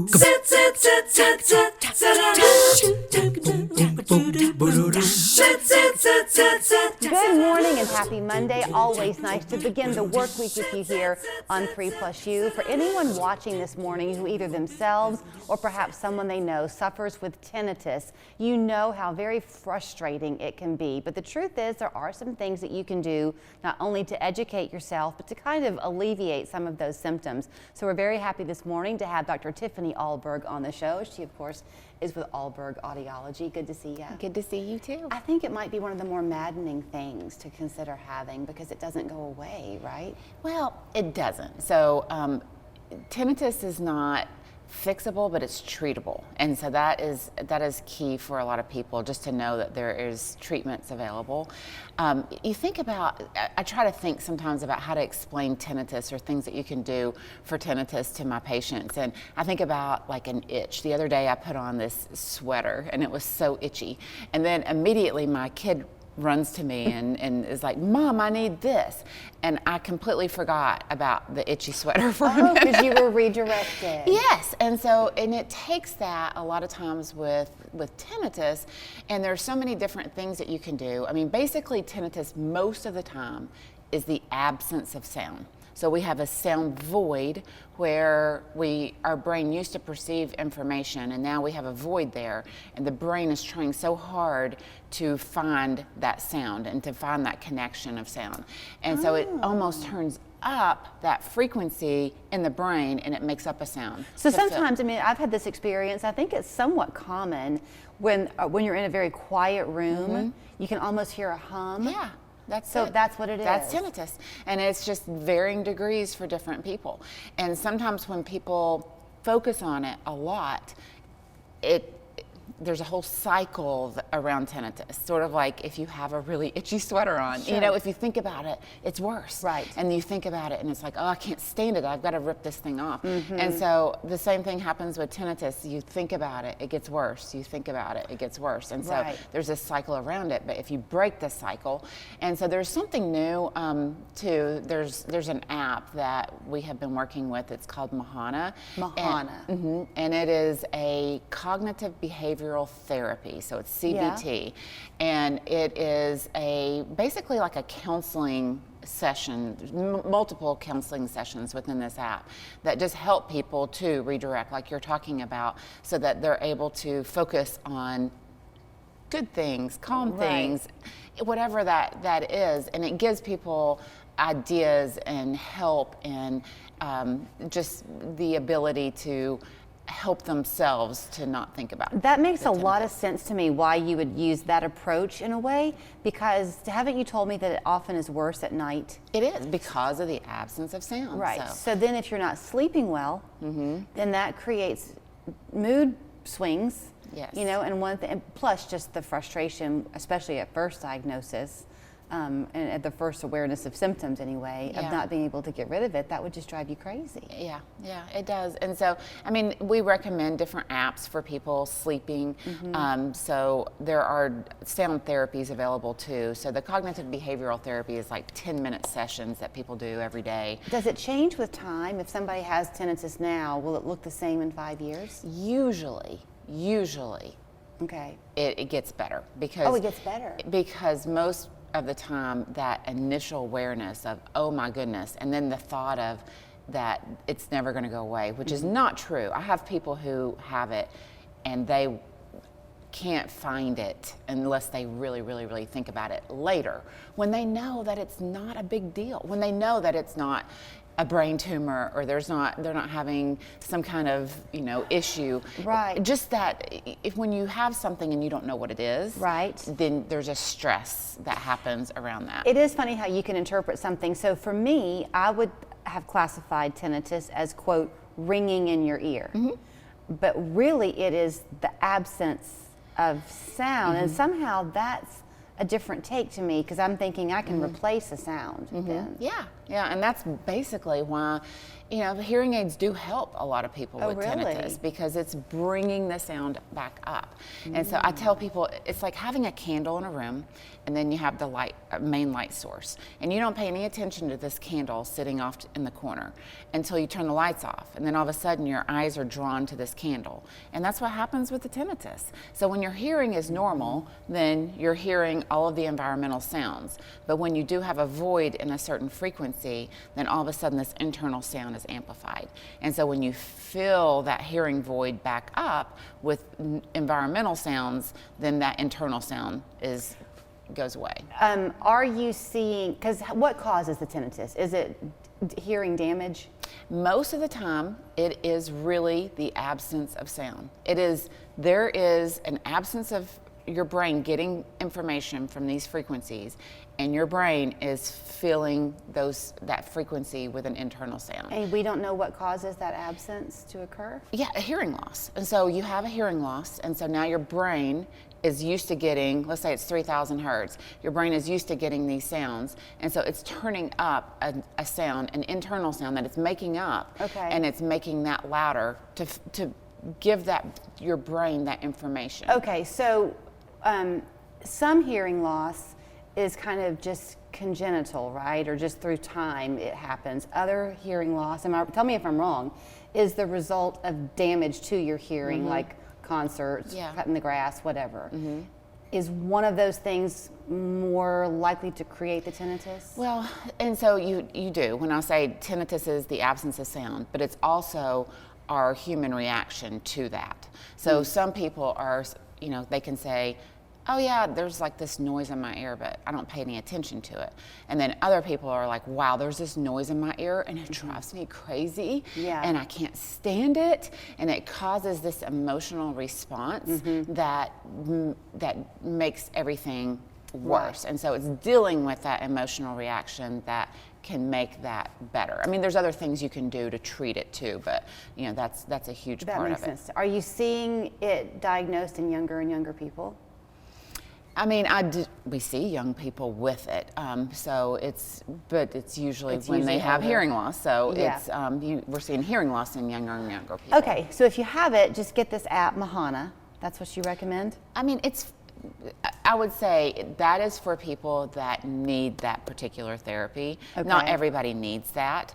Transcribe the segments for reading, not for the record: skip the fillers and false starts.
Good morning and happy Monday. Always nice to begin the work week with you here on 3 Plus You. For anyone watching this morning who either themselves or perhaps someone they know suffers with tinnitus, you know how very frustrating it can be. But the truth is there are some things that you can do not only to educate yourself, but to kind of alleviate some of those symptoms. So we're very happy this morning to have Dr. Tiffany Ahlberg on the show. She, of course, is with Ahlberg Audiology. Good to see you. Good to see you too. I think it might be one of the more maddening things to consider having because it doesn't go away, right? Well, it doesn't. So tinnitus is not fixable, but it's treatable, and so that is key for a lot of people, just to know that there is treatments available. You think about, I try to think sometimes about how to explain tinnitus or things that you can do for tinnitus to my patients, and I think about like an itch. The other day I put on this sweater and it was so itchy, and then immediately my kid runs to me and is like, "Mom, I need this." And I completely forgot about the itchy sweater for a minute. Because you were redirected. Yes, and it takes that a lot of times with tinnitus, and there's so many different things that you can do. I mean, basically tinnitus most of the time is the absence of sound. So we have a sound void where our brain used to perceive information, and now we have a void there, and the brain is trying so hard to find that sound and to find that connection of sound. And so it almost turns up that frequency in the brain and it makes up a sound. So sometimes, I mean, I've had this experience, I think it's somewhat common when you're in a very quiet room, you can almost hear a hum. Yeah. That's what it is. That's tinnitus. And it's just varying degrees for different people. And sometimes when people focus on it a lot, there's a whole cycle around tinnitus, sort of like if you have a really itchy sweater on. Sure. You know, if you think about it, it's worse. Right. And you think about it and it's like, oh, I can't stand it. I've got to rip this thing off. And so the same thing happens with tinnitus. You think about it, it gets worse. You think about it, it gets worse. And so there's this cycle around it. But if you break the cycle, and so there's something new too. There's an app that we have been working with. It's called Mahana. Mahana. And it is a cognitive behavioral therapy, so it's CBT, and it is basically like a counseling session, multiple counseling sessions within this app that just help people to redirect, like you're talking about, so that they're able to focus on good things, calm things, whatever that is, and it gives people ideas and help and just the ability to help themselves to not think about it. That makes a lot of sense to me why you would use that approach in a way, because haven't you told me that it often is worse at night? It is, because of the absence of sound. Right. So then if you're not sleeping well, then that creates mood swings. Yes. You know, and one thing, and plus just the frustration, especially at first diagnosis, and at the first awareness of symptoms anyway, of not being able to get rid of it, that would just drive you crazy. Yeah, it does. And so, I mean, we recommend different apps for people sleeping. So there are sound therapies available too. So the cognitive behavioral therapy is like 10-minute sessions that people do every day. Does it change with time? If somebody has tinnitus now, will it look the same in 5 years? Usually. Okay. It gets better because. Oh, it gets better. Because most of the time, that initial awareness of, oh my goodness, and then the thought of that it's never going to go away, which is not true. I have people who have it and they can't find it unless they really, really, really think about it later, when they know that it's not a big deal, when they know that it's not a brain tumor, or they're not having some kind of, issue. Right. Just that when you have something and you don't know what it is, then there's a stress that happens around that. It is funny how you can interpret something. So for me, I would have classified tinnitus as, quote, ringing in your ear. But really it is the absence of sound, and somehow that's a different take to me, because I'm thinking I can replace a sound then. Yeah. Yeah, and that's basically why, you know, the hearing aids do help a lot of people with tinnitus, because it's bringing the sound back up. And so I tell people it's like having a candle in a room, and then you have the main light source, and you don't pay any attention to this candle sitting off in the corner until you turn the lights off, and then all of a sudden your eyes are drawn to this candle, and that's what happens with the tinnitus. So when your hearing is normal, then you're hearing all of the environmental sounds, but when you do have a void in a certain frequency, then all of a sudden this internal sound is amplified. And so when you fill that hearing void back up with environmental sounds, then that internal sound goes away. Are you seeing, because what causes the tinnitus? Is it hearing damage? Most of the time, it is really the absence of sound. There is an absence of your brain getting information from these frequencies, and your brain is filling that frequency with an internal sound. And we don't know what causes that absence to occur? Yeah, a hearing loss. And so you have a hearing loss, and so now your brain is used to getting, let's say it's 3,000 hertz, your brain is used to getting these sounds, and so it's turning up a sound, an internal sound that it's making up, and it's making that louder to give your brain that information. Okay, so some hearing loss is kind of just congenital, right? Or just through time it happens. Other hearing loss, tell me if I'm wrong, is the result of damage to your hearing, like concerts, cutting the grass, whatever. Is one of those things more likely to create the tinnitus? Well, and so you do. When I say tinnitus is the absence of sound, but it's also our human reaction to that. So some people are, you know, they can say, oh yeah, there's like this noise in my ear, but I don't pay any attention to it. And then other people are like, wow, there's this noise in my ear and it drives me crazy and I can't stand it. And it causes this emotional response that makes everything worse. And so it's dealing with that emotional reaction that can make that better. I mean, there's other things you can do to treat it too, but you know, that's a huge part of it. That makes sense. Are you seeing it diagnosed in younger and younger people? I mean, we see young people with it, but it's usually when they have hearing loss. So we're seeing hearing loss in younger and younger people. Okay, so if you have it, just get this app, Mahana. That's what you recommend? I mean, I would say that is for people that need that particular therapy. Not everybody needs that.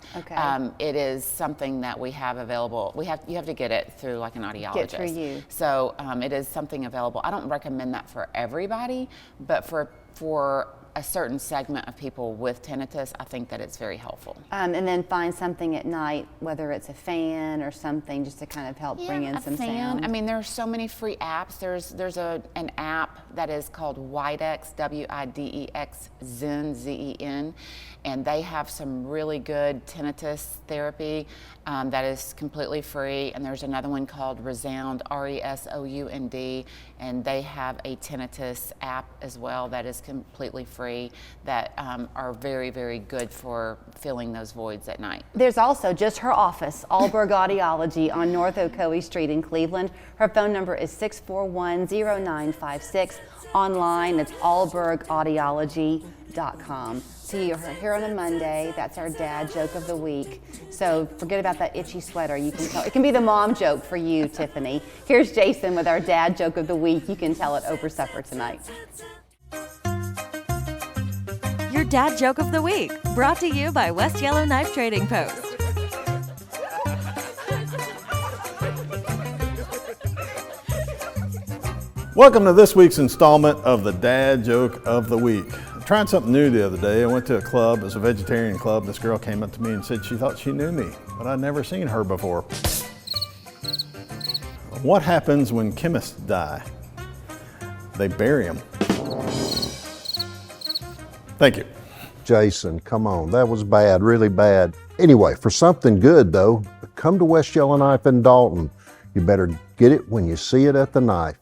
It is something that we have available. You have to get it through like an audiologist. Get through you. So it is something available. I don't recommend that for everybody, but for a certain segment of people with tinnitus, I think that it's very helpful. And then find something at night, whether it's a fan or something, just to kind of help bring in some sound. I mean, there are so many free apps. There's an app that is called Widex, Widex, Zen, Zen, and they have some really good tinnitus therapy that is completely free. And there's another one called Resound, Resound, and they have a tinnitus app as well that is completely free that are very, very good for filling those voids at night. There's also just her office, Ahlberg Audiology on North Ocoee Street in Cleveland. Her phone number is 641-0956. Online, it's ahlbergaudiology.com. See you here on a Monday. That's our dad joke of the week. So forget about that itchy sweater. You can tell. It can be the mom joke for you, Tiffany. Here's Jason with our dad joke of the week. You can tell it over supper tonight. Your dad joke of the week, brought to you by West Yellowknife Trading Post. Welcome to this week's installment of the Dad Joke of the Week. I tried something new the other day. I went to a club, it was a vegetarian club. This girl came up to me and said she thought she knew me, but I'd never seen her before. What happens when chemists die? They bury them. Thank you. Jason, come on, that was bad, really bad. Anyway, for something good though, come to West Yellowknife in Dalton. You better get it when you see it at the knife.